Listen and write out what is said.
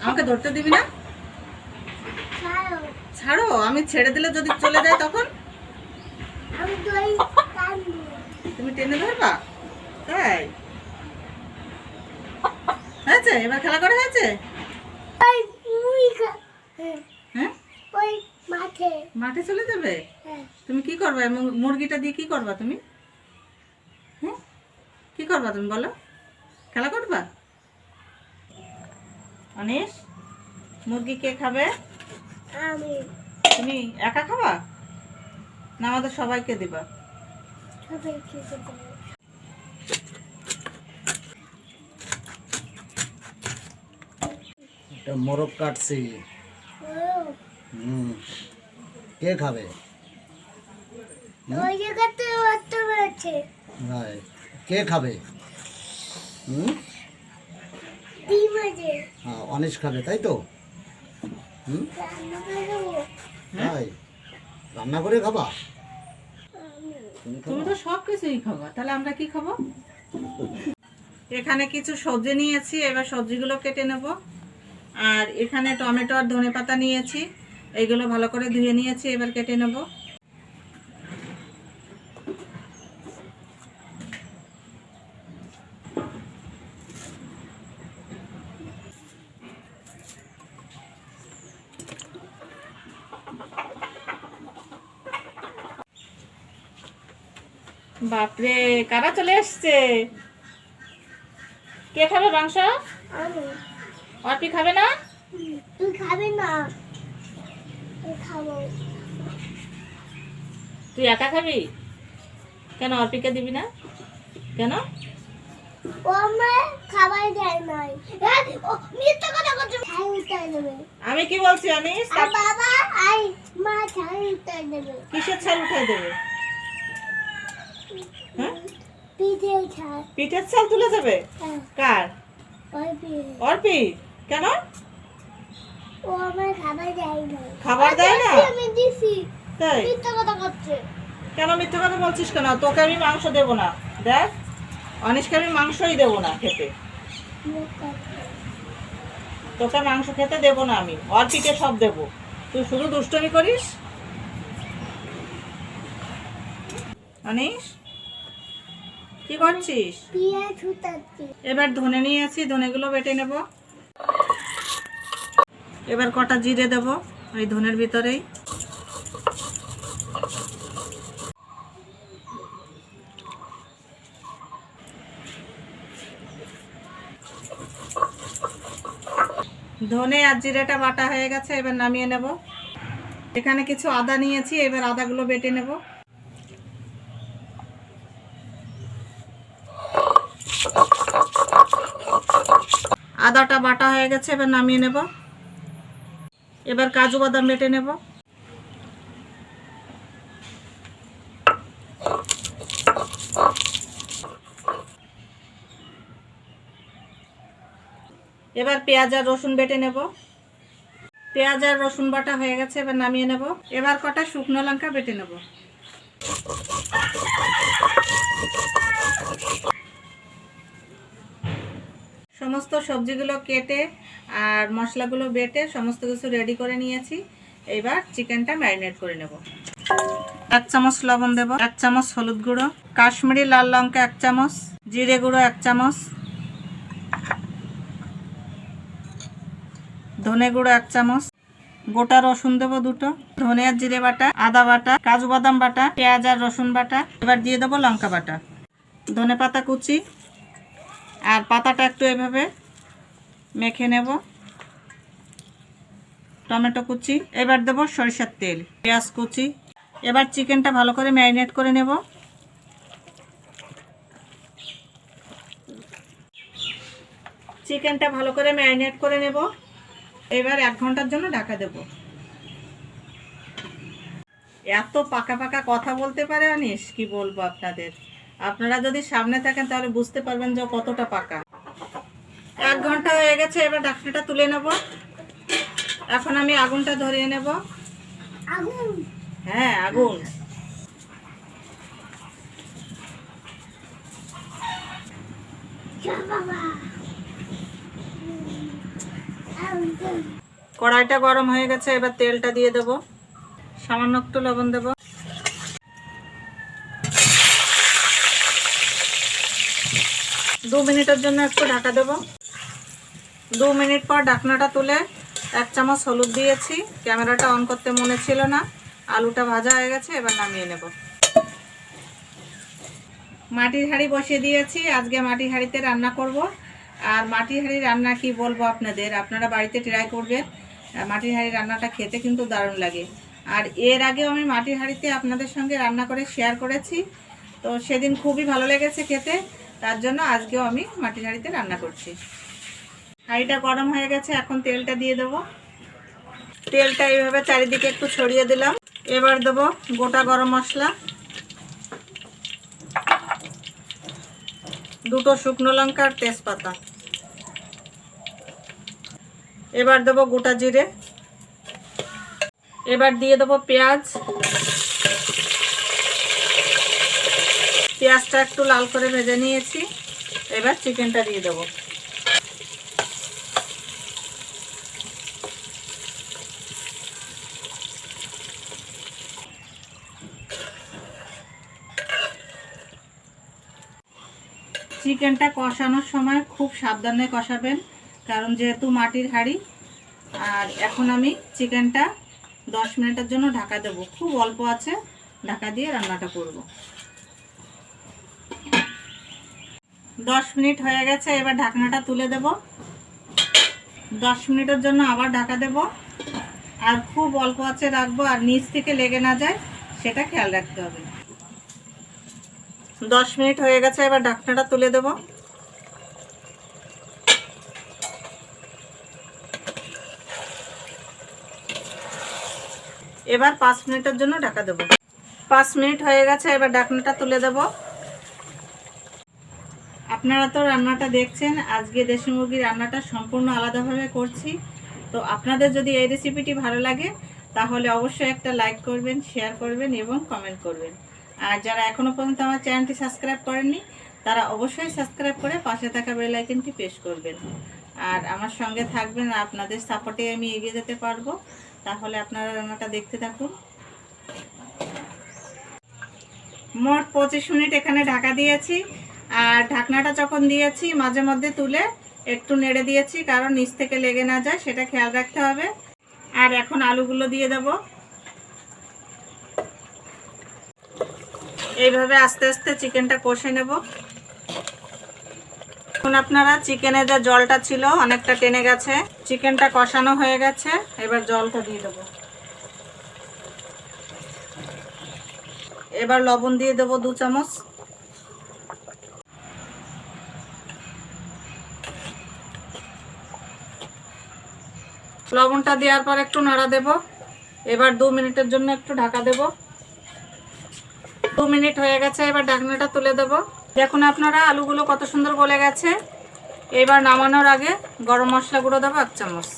আমাকে ধরতে দিবি না? ছাড়ো, আমি ছেড়ে দিলে যদি চলে যায় তখন তুমি টেনে ধরবা? তাই হয়েছে? এবার খেলা করা হয়েছে? হ্যাঁ, মাঠে চলে যাবে? তুমি কি করবে? মুরগিটা দিয়ে কি করবা তুমি? হ্যাঁ, কি করবা তুমি বলো? খেলা করবা? অনিশ, মুরগি কে খাবে? তুমি একা খাবা না আমাদের সবাইকে দিবা? মোরগ কাটছি। কে খাবে? কে খাবে? অনিশ খাবে, তাই তো? তাই রান্না করে খাবা? তুমি তো সব কিছুই খাবা, তাহলে আমরা কি খাবো? এখানে কিছু সবজি নিয়েছি, এবার সবজিগুলো কেটে নেব। আর এখানে টমেটো আর ধনেপাতা নিয়েছি, এইগুলো ভালো করে ধুয়ে নিয়েছি, এবার কেটে নেব। বাপরে, কারা চলে এসছে? কে খাবে মাংস? অর্পি খাবে না? তুই খাবি না? খাবো। তুই একা খাবি? কেন অর্পিকে দিবি না কেন? ও আমার খাবার দেয় নাই। ও মিথ্যা কথা বলছে। ছাই উঠাই দেবে। আমি কি বলছি অনিশ? আর বাবা আই মা ছাই উঠাই দেবে। কিসের ছাল উঠাই দেবে? হ্যাঁ, পিঠের ছাই। পিঠের ছাল তুলে দেবে? কার? অর্পি। কেন? ও আমার খাবার দেয় না। খাবার দেয় না? আমি দিছি। তাই? মিথ্যা কথা করছে। কেন মিথ্যে কথা বলছিস কেন? তোকে আমি মাংস দেবো না। দেখ, অনিশকে আমি মাংসই দেবো না খেতে। তোকে মাংস খেতে দেবো না আমি, অর্পিকে সব দেবো। তুই শুধু দুষ্টুমি করিস। অনিশ, কি করছিস? পিয়া ছুটাচ্ছি। এবার ধনে নিয়েছি, ধনেগুলো বেটে নেব। এবার কটা জিরে দেব এই ধনের ভিতরেই। ধনে আর জিরেটা বাটা হয়ে গেছে, এবার নামিয়ে নেব। এখানে কিছু আদা নিয়েছি, এবার আদাগুলো বেটে নেব। আদাটা বাটা হয়ে গেছে, এবার নামিয়ে নেব। এবার কাজু বাদাম বেটে নেব। এবার পেঁয়াজ আর রসুন বেটে নেব। পেঁয়াজ আর রসুন বাটা হয়ে গেছে, এবার নামিয়ে নেব। এবার কটা শুকনো লঙ্কা বেটে নেব। সমস্ত সবজিগুলো কেটে আর মশলাগুলো বেটে সমস্ত কিছু রেডি করে নিয়েছি। এবার চিকেনটা ম্যারিনেট করে নেব। 1 চামচ লবণ দেব, 1 চামচ হলুদ গুঁড়ো, কাশ্মীরি লাল লঙ্কা 1 চামচ, জিরে গুঁড়ো 1 চামচ, ধনে গুঁড়ো 1 চামচ, গোটা রসুন দেবো 2টো, ধনে আর জিরে বাটা, আদা বাটা, কাজু বাদাম বাটা, পেঁয়াজ আর রসুন বাটা। এবার দিয়ে দেবো লঙ্কা বাটা, ধনে পাতা কুচি, আর পাতাটা একটু এভাবে মেখে নেব। টমেটো কুচি, এবার দেবো সরিষার তেল, পেঁয়াজ কুচি। এবার চিকেনটা ভালো করে ম্যারিনেট করে নেব। চিকেনটা ভালো করে ম্যারিনেট করে নেব। এবার 1 ঘন্টার জন্য ঢাকা দেব। এত পাকা পাকা কথা বলতে পারে অনিশ, কি বলবো আপনাদের। আপনারা যদি সামনে থাকেন তাহলে বুঝতে পারবেন যে কতটা পাকা। 1 ঘন্টা হয়ে গেছে, এবার ঢাকনাটা তুলে নেব। এখন আমি আগুনটা ধরিয়ে নেব। আগুন? হ্যাঁ, আগুন। বাবা কড়াইটা গরম হয়ে গেছে, এবার তেলটা দিয়ে দেব, সামান্য একটু লবণ দেব, 2 মিনিটের জন্য একটু ঢাকা দেব। 2 মিনিট পর ঢাকনাটা তুলে 1 চামচ হলুদ দিয়েছি, ক্যামেরাটা অন করতে মনে ছিল না। আলুটা ভাজা হয়ে গেছে, এবার নামিয়ে নেব। মাটির হাঁড়ি বসিয়ে দিয়েছি, আজকে মাটির হাঁড়িতে রান্না করব। আর মাটির হাঁড়ি রান্না কি বলবো আপনাদের, আপনারা বাড়িতে ট্রাই করবেন। মাটির হাঁড়ি রান্নাটা খেতে কিন্তু দারুণ লাগে। আর এর আগেও আমি মাটির হাঁড়িতে আপনাদের সঙ্গে রান্না করে শেয়ার করেছি, তো সেদিন খুবই ভালো লেগেছে খেতে, তার জন্য আজকেও আমি মাটির হাঁড়িতে রান্না করছি। হাঁড়িটা গরম হয়ে গেছে, এখন তেলটা দিয়ে দেবো। তেলটা এইভাবে চারিদিকে একটু ছড়িয়ে দিলাম। এবার দেবো গোটা গরম মশলা, 2টো শুকনো লঙ্কা আর তেজপাতা। এবার দেবো গোটা জিরে। এবার দিয়ে দেবো পেঁয়াজ। পেঁয়াজটা একটু লাল করে ভেজে নিয়েছি, এবার চিকেনটা দিয়ে দেবো। চিকেনটা কষানোর সময় খুব সাবধানে কষাবেন, কারণ যেহেতু মাটির হাঁড়ি। আর এখন আমি চিকেনটা 10 মিনিটের জন্য ঢাকা দেবো, খুব অল্প আছে ঢাকা দিয়ে রান্নাটা করব। 10 মিনিট হয়ে গেছে, এবার ঢাকনাটা তুলে দেব। 10 মিনিটের জন্য আবার ঢাকা দেব, আর খুব অল্প আছে রাখবো, আর নিচ থেকে লেগে না যায় সেটা খেয়াল রাখতে হবে। 10 মিনিট হয়ে গেছে, এবার ঢাকনাটা তুলে দেব। এবার 5 মিনিটের জন্য ঢাকা দেব। 5 মিনিট হয়ে গেছে, এবার ঢাকনাটা তুলে দেব। আপনারা তো রান্নাটা দেখছেন, আজকে দেশি মুরগির রান্নাটা সম্পূর্ণ আলাদাভাবে করছি। তো আপনাদের যদি এই রেসিপিটি ভালো লাগে তাহলে অবশ্যই একটা লাইক করবেন, শেয়ার করবেন এবং কমেন্ট করবেন। আর যারা এখনও পর্যন্ত আমার চ্যানেলটি সাবস্ক্রাইব করেননি তারা অবশ্যই সাবস্ক্রাইব করে পাশে থাকা বেল আইকনটি প্রেস করবেন। আর আমার সঙ্গে থাকবেন, আপনাদের সাপোর্টে আমি এগিয়ে যেতে পারবো। তাহলে আপনারা রান্নাটা দেখতে থাকুন। মোট 25 মিনিট এখানে ঢাকা দিয়েছি। আর ঢাকনাটা যখন দিয়েছি মাঝে মধ্যে তুলে একটু নেড়ে দিয়েছি, কারণ নিচ থেকে লেগে না যায় সেটা খেয়াল রাখতে হবে। আর এখন আলুগুলো দিয়ে দেব। এইভাবে আস্তে আস্তে চিকেনটা কষে নেব। এখন আপনারা চিকেনে যে জলটা ছিল অনেকটা টেনে গেছে, চিকেনটা কষানো হয়ে গেছে, এবার জলটা দিয়ে দেব। এবার লবণ দিয়ে দেব 2 চামচ। লবণটা দেওয়ার পর একটু নাড়া দেব। এবার 2 মিনিটের জন্য একটু ঢাকা দেব। 2 মিনিট হয়ে গেছে, এবার ঢাকনাটা তুলে দেব। দেখুন আপনারা আলুগুলো কত সুন্দর গলে গেছে। এবার নামানোর আগে গরম মশলা গুঁড়ো দেবো 1 চামচ।